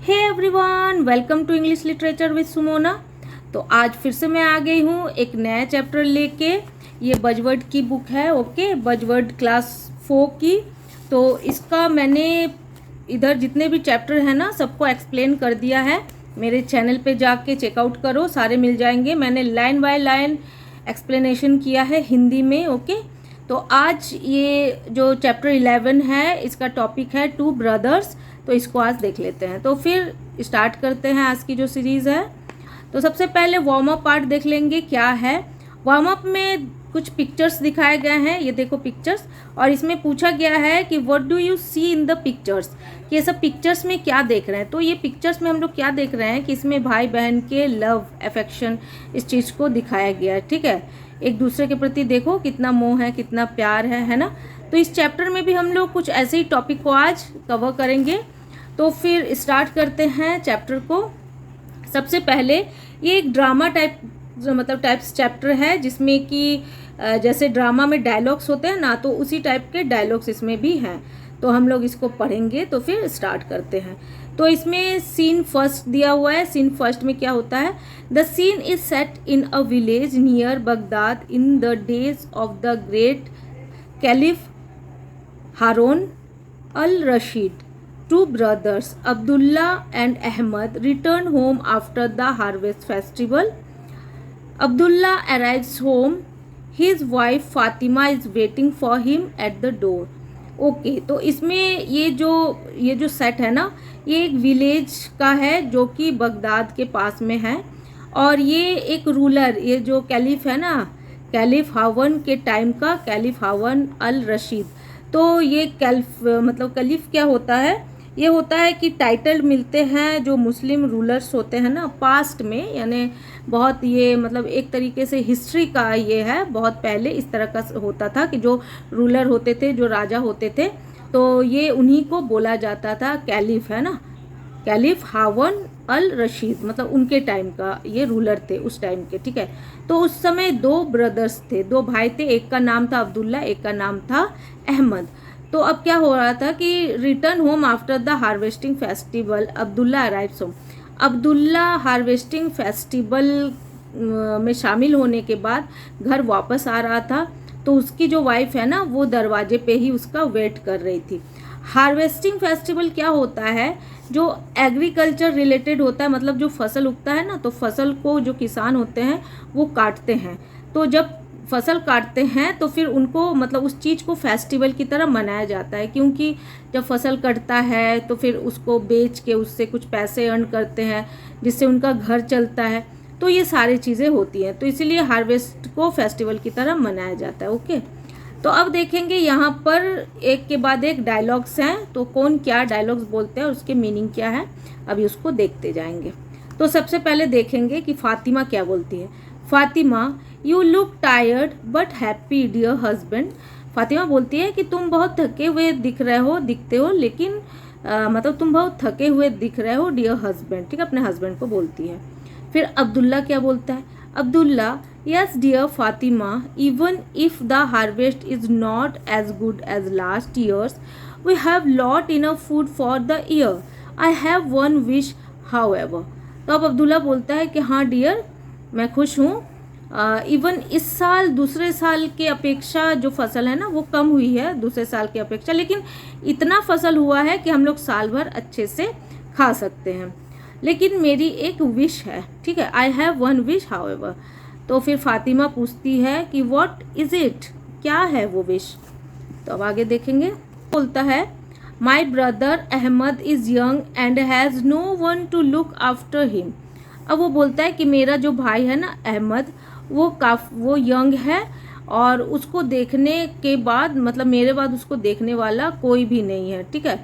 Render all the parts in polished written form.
Hey everyone, welcome to English literature with Sumona. तो आज फिर से मैं आ गई हूँ एक नया चैप्टर लेके। ये बजवर्ड की बुक है, ओके, बजवर्ड क्लास 4 की। तो इसका मैंने इधर जितने भी चैप्टर है ना सबको एक्सप्लेन कर दिया है। मेरे चैनल पे जाके चेकआउट करो, सारे मिल जाएंगे। मैंने लाइन बाय लाइन एक्सप्लेनेशन किया है हिंदी में, ओके। तो आज ये जो चैप्टर 11 है इसका टॉपिक है टू ब्रदर्स। तो इसको आज देख लेते हैं। तो फिर स्टार्ट करते हैं आज की जो सीरीज़ है। तो सबसे पहले वार्म अप पार्ट देख लेंगे क्या है। वार्म अप में कुछ पिक्चर्स दिखाए गए हैं, ये देखो पिक्चर्स। और इसमें पूछा गया है कि what do you see in the pictures, कि ये सब पिक्चर्स में क्या देख रहे हैं। तो ये पिक्चर्स में हम लोग क्या देख रहे हैं कि इसमें भाई बहन के लव अफेक्शन इस चीज़ को दिखाया गया है, ठीक है। एक दूसरे के प्रति देखो कितना मोह है, कितना प्यार है ना। तो इस चैप्टर में भी हम लोग कुछ ऐसे ही टॉपिक को आज कवर करेंगे। तो फिर स्टार्ट करते हैं चैप्टर को। सबसे पहले ये एक ड्रामा टाइप्स चैप्टर है, जिसमें कि जैसे ड्रामा में डायलॉग्स होते हैं ना, तो उसी टाइप के डायलॉग्स इसमें भी हैं। तो हम लोग इसको पढ़ेंगे। तो फिर स्टार्ट करते हैं। तो इसमें सीन फर्स्ट दिया हुआ है। सीन फर्स्ट में क्या होता है, the scene is set in a village near Baghdad in the days of the great caliph Harun al Rashid. Two brothers, Abdullah and Ahmad, return home after the harvest festival. Abdullah arrives home. His wife Fatima is waiting for him at the door. Okay, तो इसमें ये जो set है ना, ये एक village का है जो कि बगदाद के पास में है। और ये एक रूलर, ये जो कैलिफ है ना, कैलिफ हारून के टाइम का कैलिफ हारून अल रशीद। तो ये कैलिफ क्या होता है, ये होता है कि टाइटल मिलते हैं जो मुस्लिम रूलर्स होते हैं ना पास्ट में, यानी बहुत ये मतलब एक तरीके से हिस्ट्री का ये है। बहुत पहले इस तरह का होता था कि जो रूलर होते थे, जो राजा होते थे, तो ये उन्हीं को बोला जाता था कैलिफ, है ना, कैलिफ हारून अल रशीद, मतलब उनके टाइम का ये रूलर थे उस टाइम के, ठीक है। तो उस समय दो ब्रदर्स थे, दो भाई थे, एक का नाम था अब्दुल्ला, एक का नाम था अहमद। तो अब क्या हो रहा था कि return home after the harvesting festival Abdullah arrives home. Abdullah harvesting festival में शामिल होने के बाद घर वापस आ रहा था। तो उसकी जो वाइफ है ना, वो दरवाजे पे ही उसका वेट कर रही थी। हार्वेस्टिंग फेस्टिवल क्या होता है, जो एग्रीकल्चर रिलेटेड होता है, मतलब जो फसल उगता है ना, तो फसल को जो किसान होते हैं वो काटते हैं। तो जब फसल काटते हैं तो फिर उनको मतलब उस चीज़ को फेस्टिवल की तरह मनाया जाता है, क्योंकि जब फसल कटता है तो फिर उसको बेच के उससे कुछ पैसे अर्न करते हैं, जिससे उनका घर चलता है। तो ये सारी चीज़ें होती हैं, तो इसीलिए हार्वेस्ट को फेस्टिवल की तरह मनाया जाता है, ओके। तो अब देखेंगे यहाँ पर एक के बाद एक डायलॉग्स हैं। तो कौन क्या डायलॉग्स बोलते हैं और उसके मीनिंग क्या है, अभी उसको देखते जाएंगे। तो सबसे पहले देखेंगे कि फातिमा क्या बोलती है। Fatima, you look tired but happy dear husband. Fatima बोलती है कि तुम बहुत थके हुए दिखते हो, लेकिन मतलब तुम बहुत थके हुए दिख रहे हो डियर हस्बैंड, ठीक है, अपने हस्बैंड को बोलती है। फिर अब्दुल्ला क्या बोलता है, Abdullah, yes dear Fatima, even if the harvest is not as good as last years, we have lot enough food for the year, I have one wish however. तो अब अब्दुल्ला बोलता है कि हाँ डियर, मैं खुश हूँ। इवन इस साल दूसरे साल के अपेक्षा जो फसल है ना वो कम हुई है दूसरे साल के अपेक्षा, लेकिन इतना फसल हुआ है कि हम लोग साल भर अच्छे से खा सकते हैं। लेकिन मेरी एक विश है, ठीक है, आई हैव वन विश हाउएवर। तो फिर फातिमा पूछती है कि व्हाट इज इट, क्या है वो विश। तो अब आगे देखेंगे। बोलता है, my brother Ahmed is young and has no one to look after him. अब वो बोलता है कि मेरा जो भाई है ना अहमद, वो यंग है और उसको देखने के बाद, मतलब मेरे बाद उसको देखने वाला कोई भी नहीं है, ठीक है।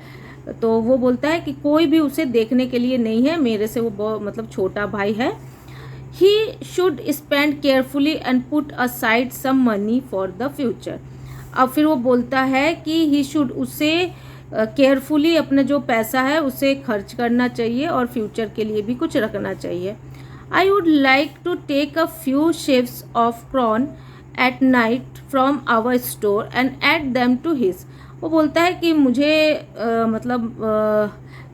तो वो बोलता है कि कोई भी उसे देखने के लिए नहीं है, मेरे से वो मतलब छोटा भाई है। He should spend carefully and put aside some money for the future. अब फिर वो बोलता है कि ही शुड, उसे केयरफुली अपना जो पैसा है उसे खर्च करना चाहिए और फ्यूचर के लिए भी कुछ रखना चाहिए। I would like to take a few sheaves of corn at night from our store and add them to his। वो बोलता है कि मुझे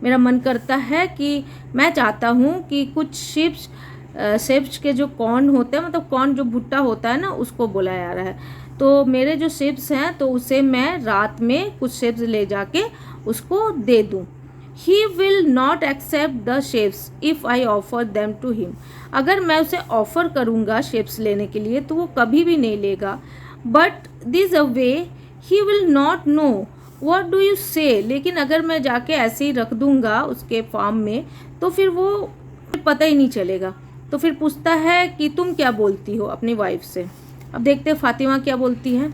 मेरा मन करता है कि मैं चाहता हूँ कि कुछ शेप्स के जो कॉर्न होते हैं, मतलब कॉर्न जो भुट्टा होता है ना, उसको बोला जा रहा है। तो मेरे जो शेप्स हैं तो उसे मैं रात में कुछ शेप्स ले जाके उसको दे दूँ। He will not accept the shapes if I offer them to him. अगर मैं उसे ऑफ़र करूँगा शेप्स लेने के लिए तो वो कभी भी नहीं लेगा। But this a way he will not know what do you से। लेकिन अगर मैं जाके ऐसे ही रख दूँगा उसके फार्म में तो फिर वो पता ही नहीं चलेगा। तो फिर पूछता है कि तुम क्या बोलती हो अपनी वाइफ से। अब देखते हैं फातिमा क्या बोलती है।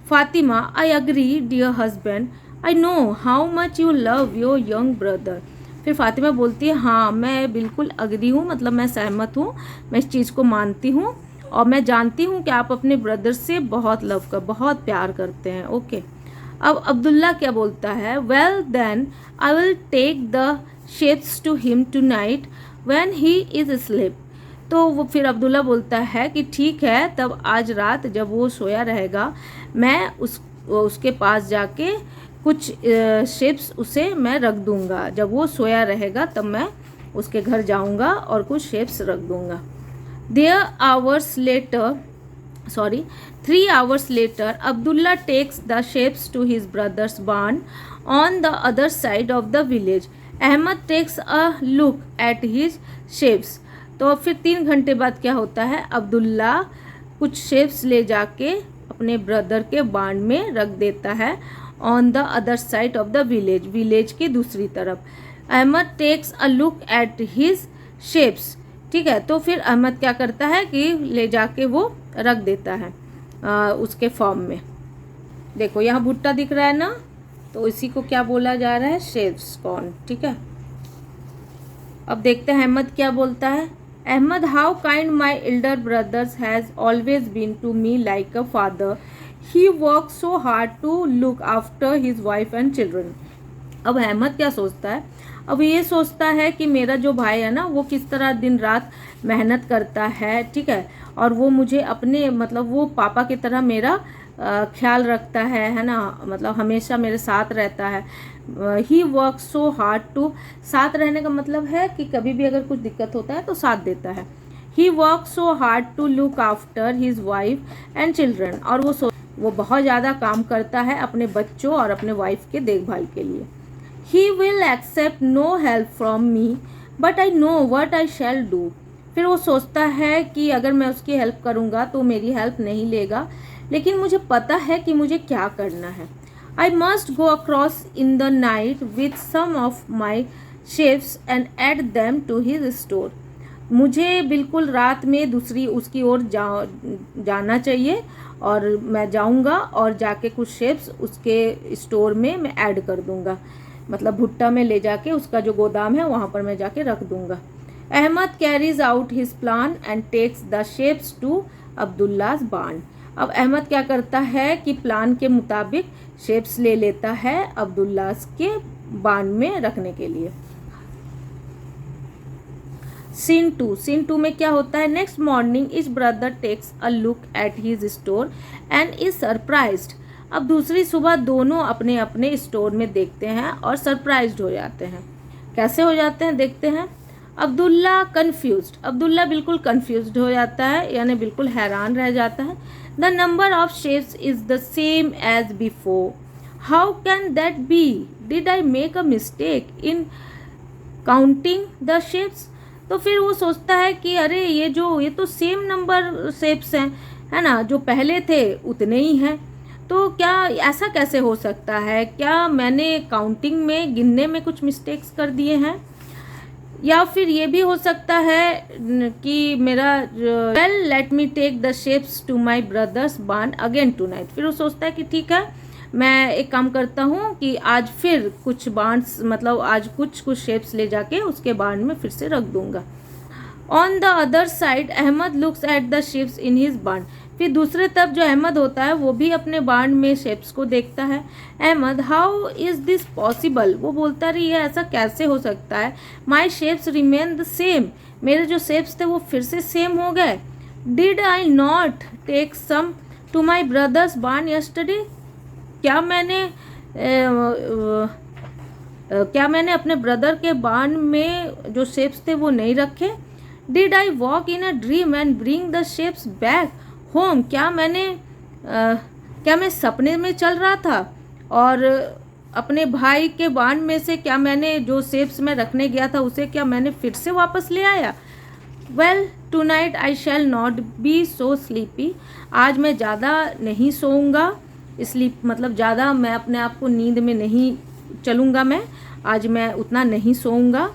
Fatima, I agree dear husband, I know how much you love your young brother. फिर फातिमा बोलती है, हाँ मैं बिल्कुल अग्री हूँ, मतलब मैं सहमत हूँ, मैं इस चीज़ को मानती हूँ और मैं जानती हूँ कि आप अपने ब्रदर से बहुत प्यार करते हैं। ओके। अब अब्दुल्ला क्या बोलता है, well then I will take the shapes to him tonight when he is sleep. तो वो फिर अब्दुल्ला बोलता है कि ठीक है, तब आज रात जब वो सोया रहेगा मैं उसके पास जाके कुछ शेप्स उसे मैं रख दूंगा। जब वो सोया रहेगा तब मैं उसके घर जाऊंगा और कुछ शेप्स रख दूंगा। 3 hours later, Abdullah takes the shapes to his brother's barn on the other side of the village. Ahmed takes a look at his shapes. तो फिर 3 घंटे बाद क्या होता है, अब्दुल्ला कुछ शेप्स ले जाके अपने ब्रदर के बाण में रख देता है on the other side of the village की दूसरी तरफ। Ahmed takes a look at his shapes. ठीक है, तो फिर अहमद क्या करता है कि ले जाके वो रख देता है उसके फॉर्म में। देखो यहाँ भुट्टा दिख रहा है ना, तो इसी को क्या बोला जा रहा है, शेप्स कॉर्न। ठीक है, अब देखते हैं अहमद क्या बोलता है। Ahmad, how kind my elder brothers has always been to me like a father. He work so hard to look after his wife and children. अब अहमद क्या सोचता है, अब ये सोचता है कि मेरा जो भाई है ना वो किस तरह दिन रात मेहनत करता है। ठीक है, और वो मुझे अपने मतलब वो पापा की तरह मेरा ख्याल रखता है ना, मतलब हमेशा मेरे साथ रहता है। He work so hard to, साथ रहने का मतलब है कि कभी भी अगर कुछ दिक्कत होता है तो साथ देता है। He work so hard to look after his wife and children, और वो बहुत ज़्यादा काम करता है अपने बच्चों और अपने वाइफ के देखभाल के लिए। He will accept no help from me but I know what I shall do. फिर वो सोचता है कि अगर मैं उसकी हेल्प करूँगा तो मेरी हेल्प नहीं लेगा, लेकिन मुझे पता है कि मुझे क्या करना है। I must go across in the night with some of my shapes and add them to his store. मुझे बिल्कुल रात में दूसरी उसकी ओर जाना चाहिए और मैं जाऊंगा और जाके कुछ शेप्स उसके स्टोर में मैं ऐड कर दूंगा, मतलब भुट्टा में ले जाके उसका जो गोदाम है वहाँ पर मैं जाके रख दूंगा। Ahmed carries out his plan and takes the shapes to Abdullah's barn. अब अहमद क्या करता है कि प्लान के मुताबिक शेप्स ले लेता है अब्दुल्लाज के बार्न में रखने के लिए। सीन टू में क्या होता है, next morning is brother takes a look at his store and is surprised. अब दूसरी सुबह दोनों अपने अपने स्टोर में देखते हैं और सरप्राइज्ड हो जाते हैं। कैसे हो जाते हैं देखते हैं। अब्दुल्ला कन्फ्यूज्ड, अब्दुल्ला बिल्कुल कन्फ्यूज्ड हो जाता है, यानी बिल्कुल हैरान रह जाता है। The number of shapes is the same as before, how can that be, did I make a mistake in counting the shapes. तो फिर वो सोचता है कि अरे ये तो सेम नंबर शेप्स हैं, है ना, जो पहले थे उतने ही हैं, तो क्या ऐसा कैसे हो सकता है, क्या मैंने काउंटिंग में गिनने में कुछ मिस्टेक्स कर दिए हैं। या फिर ये भी हो सकता है कि मेरा well let me take the shapes to my brother's barn again tonight. फिर वो सोचता है कि ठीक है, मैं एक काम करता हूँ कि आज फिर कुछ बार्न्स, मतलब आज कुछ शेप्स ले जाके उसके बार्न में फिर से रख दूंगा। On the other side Ahmed looks at the shapes in his barn. फिर दूसरे तरफ जो अहमद होता है वो भी अपने बार्न में शेप्स को देखता है। Ahmad, how is this possible, वो बोलता रही है ऐसा कैसे हो सकता है। My shapes remain the same, मेरे जो शेप्स थे वो फिर से सेम हो गए। Did I not take some to my brother's barn yesterday, क्या मैंने क्या मैंने अपने ब्रदर के बाण में जो शेप्स थे वो नहीं रखे? Did I walk in a dream and bring the shapes back home? क्या मैं सपने में चल रहा था और अपने भाई के बाण में से क्या मैंने जो शेप्स में रखने गया था उसे क्या मैंने फिर से वापस ले आया? Well tonight I shall not be so sleepy. आज मैं ज़्यादा नहीं सोऊंगा, स्लीप मतलब ज़्यादा मैं अपने आप को नींद में नहीं चलूँगा, मैं आज मैं उतना नहीं सोऊंगा।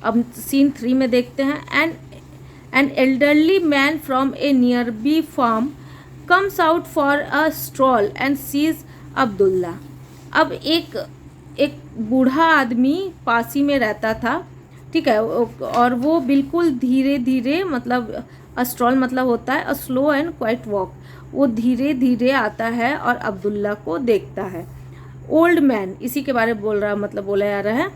अब सीन 3 में देखते हैं। An elderly man from a nearby farm comes out for a stroll and sees Abdullah. अब एक बूढ़ा आदमी पास ही में रहता था, ठीक है, और वो बिल्कुल धीरे धीरे, मतलब अ स्ट्रॉल मतलब होता है a slow and quite walk, वो धीरे धीरे आता है और अब्दुल्ला को देखता है। ओल्ड मैन, इसी के बारे में बोला जा रहा है।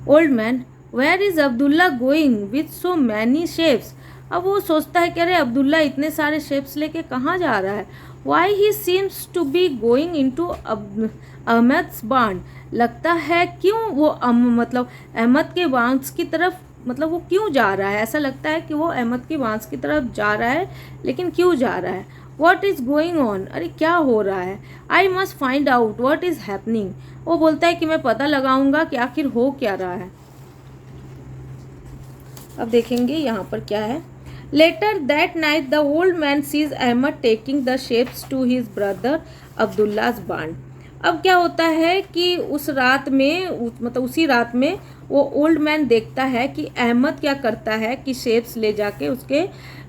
Old man, where is Abdullah going with so many shapes? अब वो सोचता है कि अरे अब्दुल्ला इतने सारे शेप्स लेके कहाँ जा रहा है? Why he seems to be going into Ahmed's barn? लगता है क्यों वो मतलब अहमद के बांस की तरफ, मतलब वो क्यों जा रहा है? ऐसा लगता है कि वो अहमद के बांस की तरफ जा रहा है, लेकिन क्यों जा रहा है? What is going on? अरे क्या हो रहा है? I must find out what is happening. वो बोलता है कि मैं पता लगाऊंगा कि आखिर हो क्या रहा है। अब देखेंगे यहाँ पर क्या है। Later that night the old man sees Ahmed taking the shapes to his brother Abdullah's barn. अब क्या होता है कि उस रात में, मतलब उसी रात में वो ओल्ड मैन देखता है कि अहमद क्या करता है कि शेप्स ले जाके उसके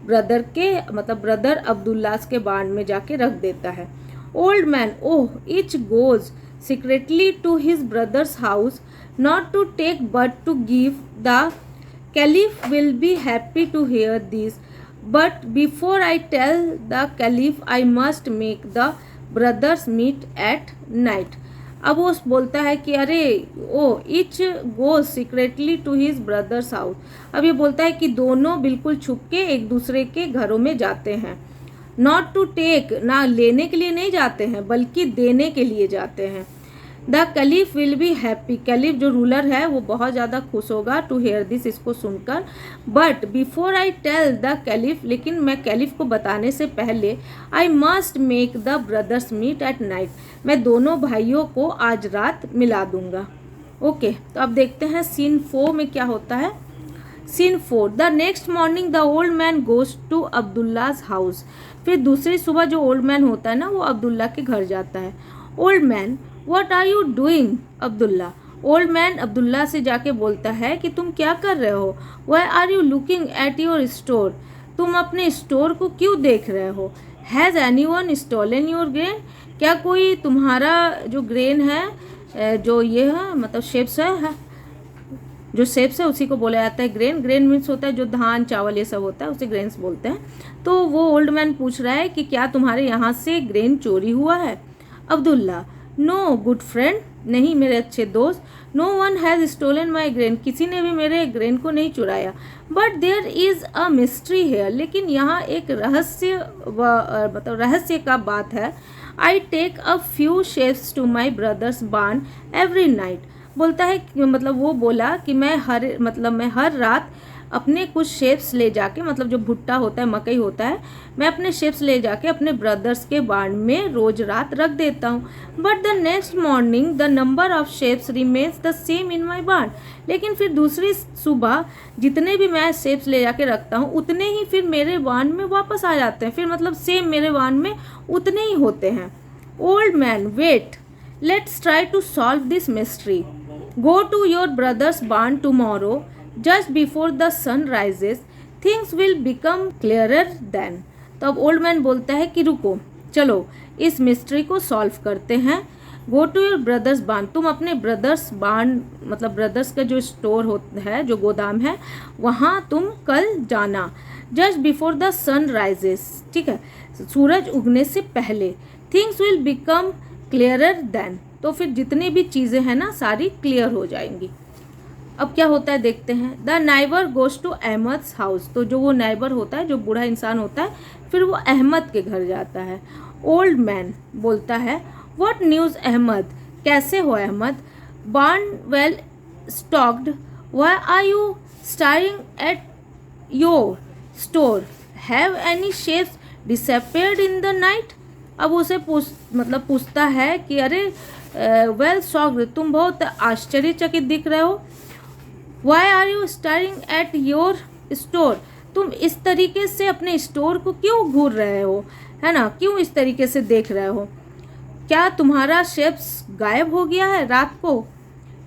ब्रदर के, मतलब ब्रदर अब्दुल्लाज के बाण में जाके रख देता है। Old man, oh, each goes secretly to his brother's house not to take but to give. The Caliph will be happy to hear this, but before I tell the Caliph, I must make the brothers meet at night. अब वो बोलता है कि अरे each goes secretly to his brother's house. अब ये बोलता है कि दोनों बिल्कुल छुप के एक दूसरे के घरों में जाते हैं। Not to take, ना लेने के लिए नहीं जाते हैं बल्कि देने के लिए जाते हैं। The caliph will be happy, caliph जो रूलर है वो बहुत ज़्यादा खुश होगा टू हेयर दिस, इसको सुनकर। But before I tell the caliph, लेकिन मैं कैलिफ को बताने से पहले, I must make the brothers meet at night, मैं दोनों भाइयों को आज रात मिला दूंगा। ओके, तो अब देखते हैं सीन 4 में क्या होता है। Scene 4, the next morning the old man goes to Abdullah's house. फिर दूसरी सुबह जो ओल्ड मैन होता है ना, वो अब्दुल्ला के घर जाता है। Old man, What are you doing, Abdullah? Old man Abdullah से जाके बोलता है कि तुम क्या कर रहे हो? Why are you looking at your store? तुम अपने स्टोर को क्यों देख रहे हो? Has anyone stolen your grain? क्या कोई तुम्हारा जो ग्रेन है, जो ये है, मतलब शेप्स है, जो शेप्स है उसी को बोला जाता है ग्रेन। ग्रेन मीन्स होता है जो धान चावल ये सब होता है, उसे ग्रेन्स बोलते हैं। तो वो ओल्ड मैन पूछ रहा है कि क्या तुम्हारे यहाँ से ग्रेन चोरी हुआ है? अब्दुल्ला, नो गुड फ्रेंड, नहीं मेरे अच्छे दोस्त। No one has stolen my grain, किसी ने भी मेरे ग्रेन को नहीं चुराया। But there is a mystery here, लेकिन यहाँ एक मतलब रहस्य का बात है। I take a few shapes to my brother's barn every night. बोलता है, मतलब वो बोला कि मैं हर रात अपने कुछ शेप्स ले जाके, मतलब जो भुट्टा होता है, मकई होता है, मैं अपने शेप्स ले जाके अपने ब्रदर्स के बाण में रोज रात रख देता हूँ। But the next morning the number of shapes remains the same in my barn. लेकिन फिर दूसरी सुबह जितने भी मैं शेप्स ले जाके रखता हूँ उतने ही फिर मेरे बाण में वापस आ जाते हैं, फिर मतलब सेम मेरे बाण में उतने ही होते हैं। Old man, wait, let's try to solve this mystery. Go to your brother's barn tomorrow just before the sun rises, things will become clearer then. तो अब ओल्ड मैन बोलता है कि रुको, चलो इस मिस्ट्री को सॉल्व करते हैं। गो टू योर ब्रदर्स बाण, तुम अपने ब्रदर्स बाण, मतलब ब्रदर्स का जो स्टोर होता है, जो गोदाम है, वहाँ तुम कल जाना। Just before the sun rises, ठीक है, सूरज उगने से पहले। Things will become clearer then, तो फिर जितनी भी चीज़ें हैं ना सारी क्लियर हो जाएंगी। अब क्या होता है देखते हैं। The neighbour goes to Ahmed's house, तो जो वो नाइबर होता है, जो बूढ़ा इंसान होता है, फिर वो अहमद के घर जाता है। ओल्ड मैन बोलता है, व्हाट न्यूज़ अहमद, कैसे हो Ahmad? barn well stocked. Why are you staring at your store? Have any shapes disappeared in the night? अब उसे पूछता है कि अरे वेल शॉक्ड, तुम बहुत आश्चर्यचकित दिख रहे हो. Why are you staring at your store? तुम इस तरीके से अपने स्टोर को क्यों घूर रहे हो, है ना, क्यों इस तरीके से देख रहे हो? क्या तुम्हारा शेप्स गायब हो गया है रात को?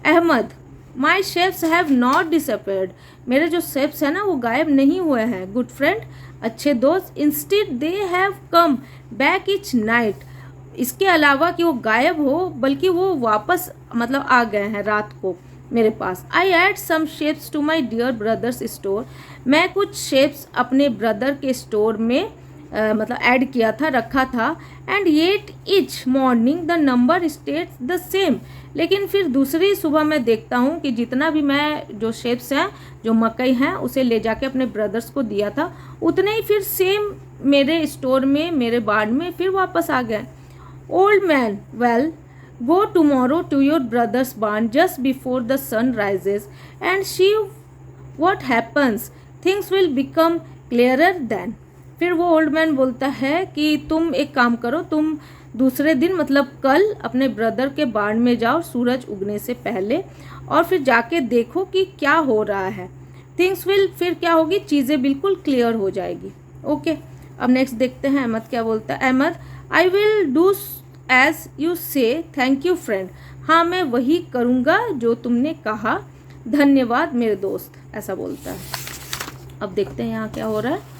अहमद, माई शेप्स हैव नॉट डिसअपेयर्ड. मेरे जो शेप्स है ना वो गायब नहीं हुए हैं. गुड फ्रेंड, अच्छे दोस्त. Instead they have come back each night. इसके अलावा कि वो गायब हो, बल्कि वो वापस आ गए हैं रात को मेरे पास. I add some shapes to my dear brother's store. मैं कुछ शेप्स अपने ब्रदर के स्टोर में ऐड किया था, रखा था. And yet each morning the number states the same. लेकिन फिर दूसरी सुबह मैं देखता हूँ कि जितना भी मैं जो शेप्स हैं, जो मकई हैं, उसे ले जाके अपने ब्रदर्स को दिया था, उतने ही फिर सेम मेरे स्टोर में, मेरे बार्न में फिर वापस आ गए. Old man, well go tomorrow to your brother's barn just before the sun rises and see what happens. Things will become clearer then. फिर वो ओल्ड मैन बोलता है कि तुम एक काम करो, तुम दूसरे दिन कल अपने ब्रदर के बार्न में जाओ सूरज उगने से पहले, और फिर जाके देखो कि क्या हो रहा है. थिंग्स विल, फिर क्या होगी, चीज़ें बिल्कुल क्लियर हो जाएगी. ओके, अब नेक्स्ट देखते हैं अहमद क्या बोलता है. Ahmed, I will do as you say, thank you friend. हाँ, मैं वही करूँगा जो तुमने कहा, धन्यवाद मेरे दोस्त, ऐसा बोलता है. अब देखते हैं यहाँ क्या हो रहा है.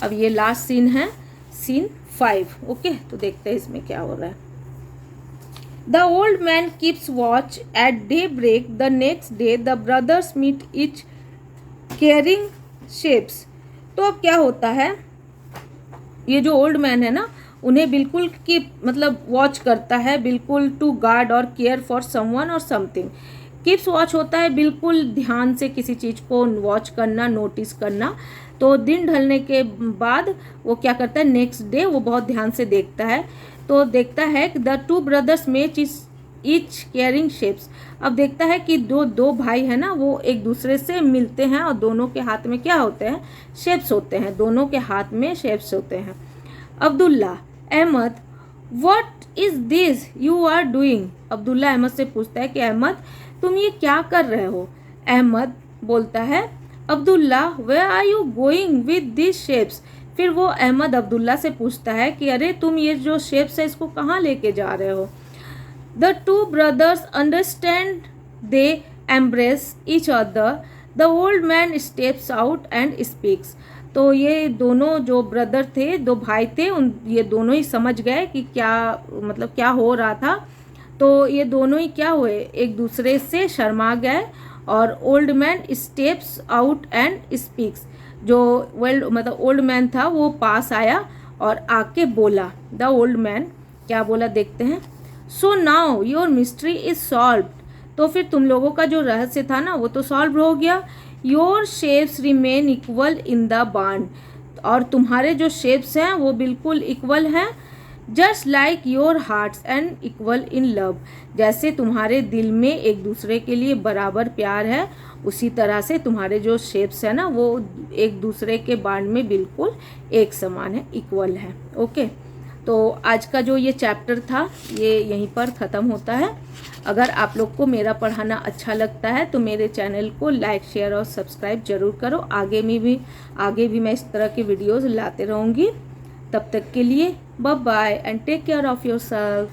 अब ये लास्ट सीन है, सीन 5. ओके, तो देखते हैं इसमें क्या हो रहा है. The old man keeps watch at daybreak the next day the brothers meet each carrying shapes. तो अब क्या होता है, ये जो ओल्ड मैन है ना, उन्हें बिल्कुल की वॉच करता है, बिल्कुल टू गार्ड और केयर फॉर समवन और समथिंग. कीप्स वॉच होता है बिल्कुल ध्यान से किसी चीज़ को वॉच करना, नोटिस करना. तो दिन ढलने के बाद वो क्या करता है, नेक्स्ट डे वो बहुत ध्यान से देखता है. तो देखता है कि the two brothers match each carrying shapes. अब देखता है कि दो भाई है ना, वो एक दूसरे से मिलते हैं और दोनों के हाथ में क्या होते हैं, शेप्स होते हैं. दोनों के हाथ में शेप्स होते हैं. Abdullah, Ahmed, what is this you are doing. Abdullah Ahmed से पूछता है कि अहमद, तुम ये क्या कर रहे हो. अहमद बोलता है, Abdullah, where are you going with this shapes. फिर वो अहमद अब्दुल्ला से पूछता है कि अरे तुम ये जो शेप्स है इसको कहाँ लेके जा रहे हो. The two brothers understand, they embrace each other. The old man steps out and speaks. तो ये दोनों जो ब्रदर थे, दो भाई थे, ये दोनों ही समझ गए कि क्या हो रहा था. तो ये दोनों ही क्या हुए, एक दूसरे से शर्मा गए. और old man steps out and speaks, जो ओल्ड मैन था वो पास आया और आके बोला. द ओल्ड मैन क्या बोला देखते हैं. So now your mystery is solved. तो फिर तुम लोगों का जो रहस्य था ना वो तो सॉल्व हो गया. Your shapes remain equal in the barn. और तुम्हारे जो शेप्स हैं वो बिल्कुल इक्वल हैं. Just like your hearts and equal in love. जैसे तुम्हारे दिल में एक दूसरे के लिए बराबर प्यार है, उसी तरह से तुम्हारे जो शेप्स है ना वो एक दूसरे के बार्न में बिल्कुल एक समान है, इक्वल है. ओके, तो आज का जो ये चैप्टर था ये यहीं पर ख़त्म होता है. अगर आप लोग को मेरा पढ़ाना अच्छा लगता है तो मेरे चैनल को लाइक, शेयर और सब्सक्राइब जरूर करो. आगे भी मैं इस तरह की वीडियोज़ लाते रहूँगी. तब तक के लिए bye bye and take care of yourself.